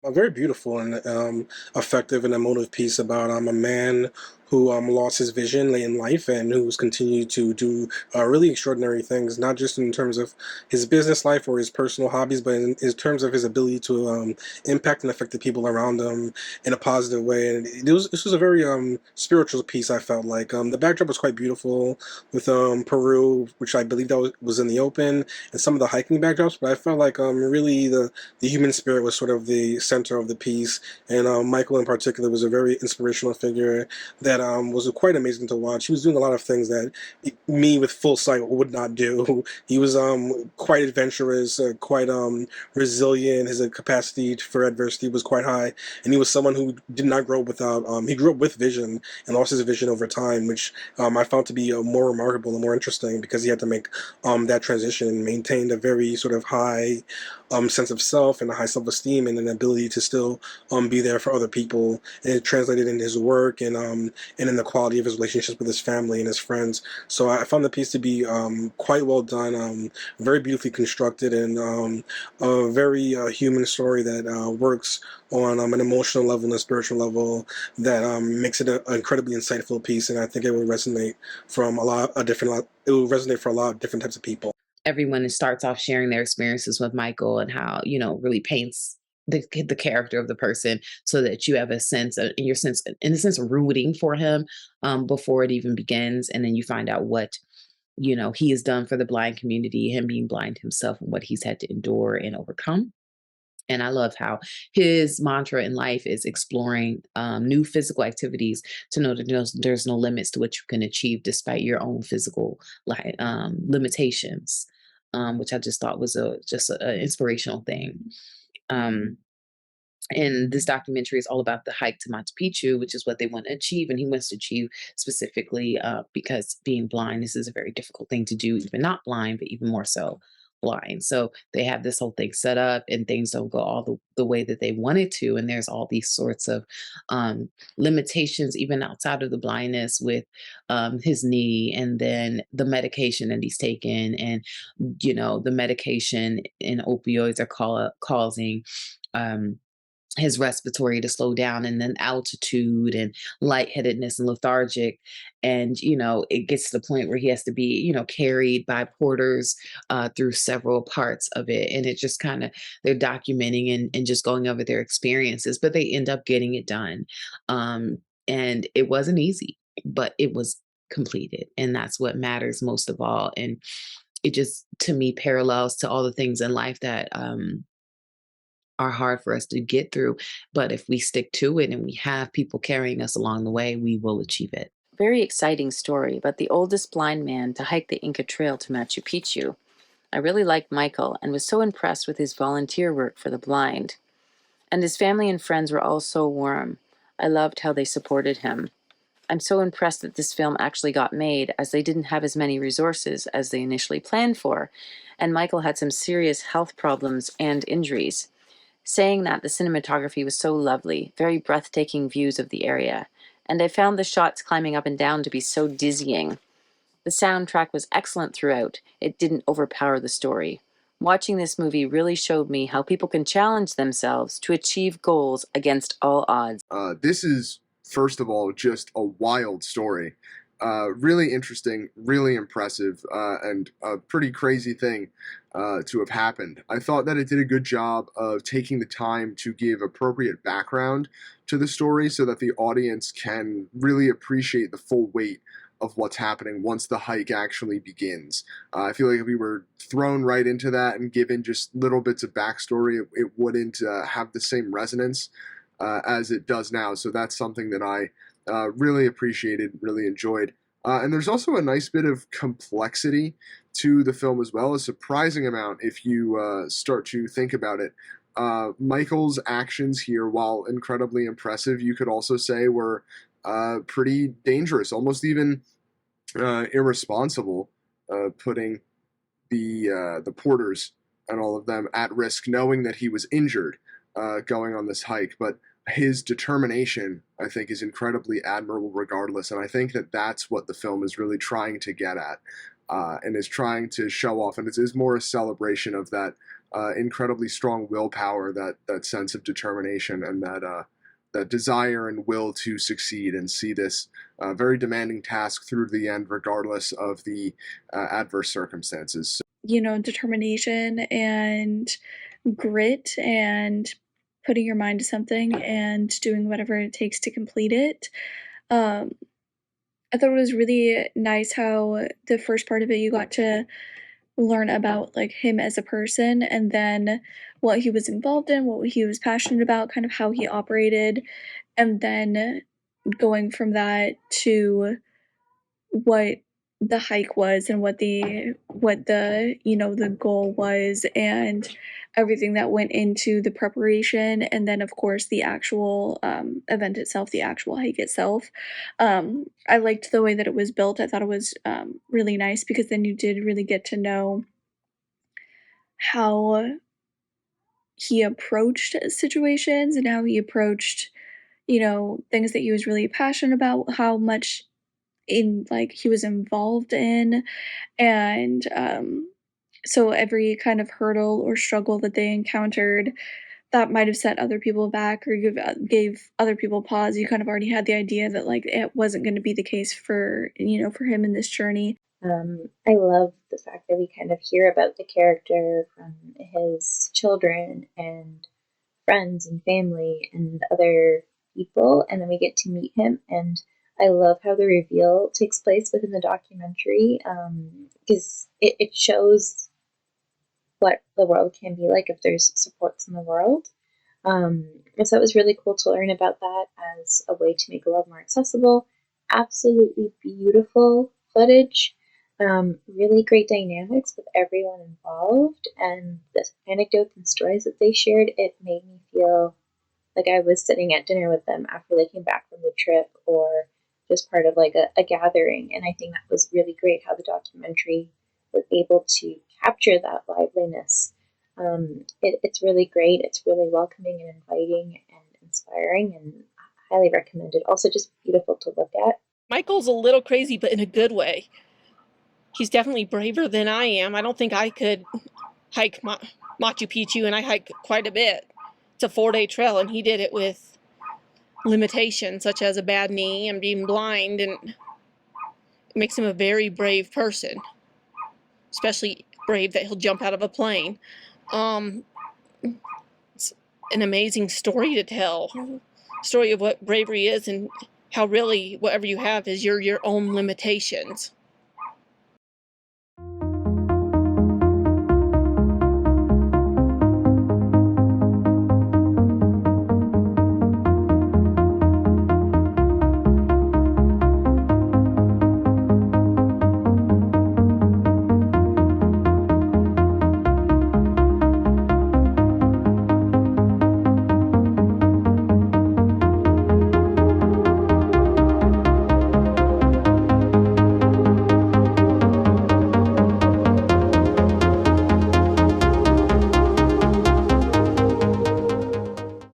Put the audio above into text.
A very beautiful and effective and emotive piece about a man who lost his vision late in life and who's continued to do really extraordinary things, not just in terms of his business life or his personal hobbies, but in terms of his ability to impact and affect the people around him in a positive way. And this was a very spiritual piece, I felt like. The backdrop was quite beautiful with Peru, which I believe that was in the open, and some of the hiking backdrops, but I felt like really the human spirit was sort of the center of the piece, and Michael in particular was a very inspirational figure that was quite amazing to watch. He was doing a lot of things that me with full sight would not do. He was quite adventurous, quite resilient. His capacity for adversity was quite high, and he was someone who did not grow up without. He grew up with vision and lost his vision over time, which I found to be more remarkable and more interesting because he had to make that transition and maintained a very sort of high sense of self and a high self-esteem and an ability to still be there for other people. And it translated in his work and in the quality of his relationships with his family and his friends. So I found the piece to be quite well done, very beautifully constructed, and a very human story that works on an emotional level and a spiritual level that makes it an incredibly insightful piece. And I think it will resonate from a lot of different. It will resonate for a lot of different types of people. Everyone starts off sharing their experiences with Michael and how, really paints the character of the person so that you have a sense of, in a sense, rooting for him before it even begins. And then you find out what, he has done for the blind community, him being blind himself and what he's had to endure and overcome. And I love how his mantra in life is exploring new physical activities to know that there's no limits to what you can achieve despite your own physical limitations, which I just thought was just an inspirational thing. Um, and this documentary is all about the hike to Machu Picchu, which is what they want to achieve. And he wants to achieve specifically because being blind, this is a very difficult thing to do, even not blind, but even more so blind. So they have this whole thing set up and things don't go all the way that they wanted to. And there's all these sorts of limitations, even outside of the blindness with his knee and then the medication that he's taken. And, the medication and opioids are causing. Um, his respiratory to slow down and then altitude and lightheadedness and lethargic. And, it gets to the point where he has to be, carried by porters through several parts of it. And it just kind of, they're documenting and just going over their experiences, but they end up getting it done. And it wasn't easy, but it was completed. And that's what matters most of all. And it just, to me, parallels to all the things in life that, are hard for us to get through. But if we stick to it and we have people carrying us along the way, we will achieve it. Very exciting story about the oldest blind man to hike the Inca Trail to Machu Picchu. I really liked Michael and was so impressed with his volunteer work for the blind. And his family and friends were all so warm. I loved how they supported him. I'm so impressed that this film actually got made, as they didn't have as many resources as they initially planned for, and Michael had some serious health problems and injuries. Saying that, the cinematography was so lovely, very breathtaking views of the area, and I found the shots climbing up and down to be so dizzying. The soundtrack was excellent throughout. It didn't overpower the story. Watching this movie really showed me how people can challenge themselves to achieve goals against all odds. This is, first of all, just a wild story. Really interesting, really impressive, and a pretty crazy thing to have happened. I thought that it did a good job of taking the time to give appropriate background to the story so that the audience can really appreciate the full weight of what's happening once the hike actually begins. I feel like if we were thrown right into that and given just little bits of backstory, it wouldn't have the same resonance as it does now. So that's something that I really appreciated, really enjoyed. And there's also a nice bit of complexity to the film as well, a surprising amount if you start to think about it. Michael's actions here, while incredibly impressive, you could also say were pretty dangerous, almost even irresponsible, putting the porters and all of them at risk, knowing that he was injured going on this hike. But his determination, I think, is incredibly admirable regardless, and I think that that's what the film is really trying to get at, and is trying to show off, and it is more a celebration of that incredibly strong willpower, that sense of determination, and that desire and will to succeed and see this very demanding task through to the end, regardless of the adverse circumstances. Determination and grit and putting your mind to something and doing whatever it takes to complete it. Um, I thought it was really nice how the first part of it you got to learn about like him as a person and then what he was involved in, what he was passionate about, kind of how he operated, and then going from that to what the hike was and what the goal was and everything that went into the preparation, and then of course the actual event itself, the actual hike itself. I liked the way that it was built. I thought it was really nice because then you did really get to know how he approached situations and how he approached things that he was really passionate about, how much in like he was involved in, and so every kind of hurdle or struggle that they encountered that might have set other people back or gave other people pause, you kind of already had the idea that like it wasn't going to be the case for him in this journey. I love the fact that we kind of hear about the character from his children and friends and family and other people, and then we get to meet him. And I love how the reveal takes place within the documentary, because it shows what the world can be like if there's supports in the world. So it was really cool to learn about that as a way to make the world more accessible. Absolutely beautiful footage. Really great dynamics with everyone involved, and the anecdotes and stories that they shared, it made me feel like I was sitting at dinner with them after they came back from the trip, or just part of like a gathering. And I think that was really great how the documentary was able to capture that liveliness. It's really great. It's really welcoming and inviting and inspiring, and I highly recommend it. Also, just beautiful to look at. Michael's a little crazy, but in a good way. He's definitely braver than I am. I don't think I could hike Machu Picchu, and I hike quite a bit. It's a 4-day trail, and he did it with limitations such as a bad knee and being blind, and it makes him a very brave person, especially brave that he'll jump out of a plane. It's an amazing story to tell, story of what bravery is and how really whatever you have is your own limitations.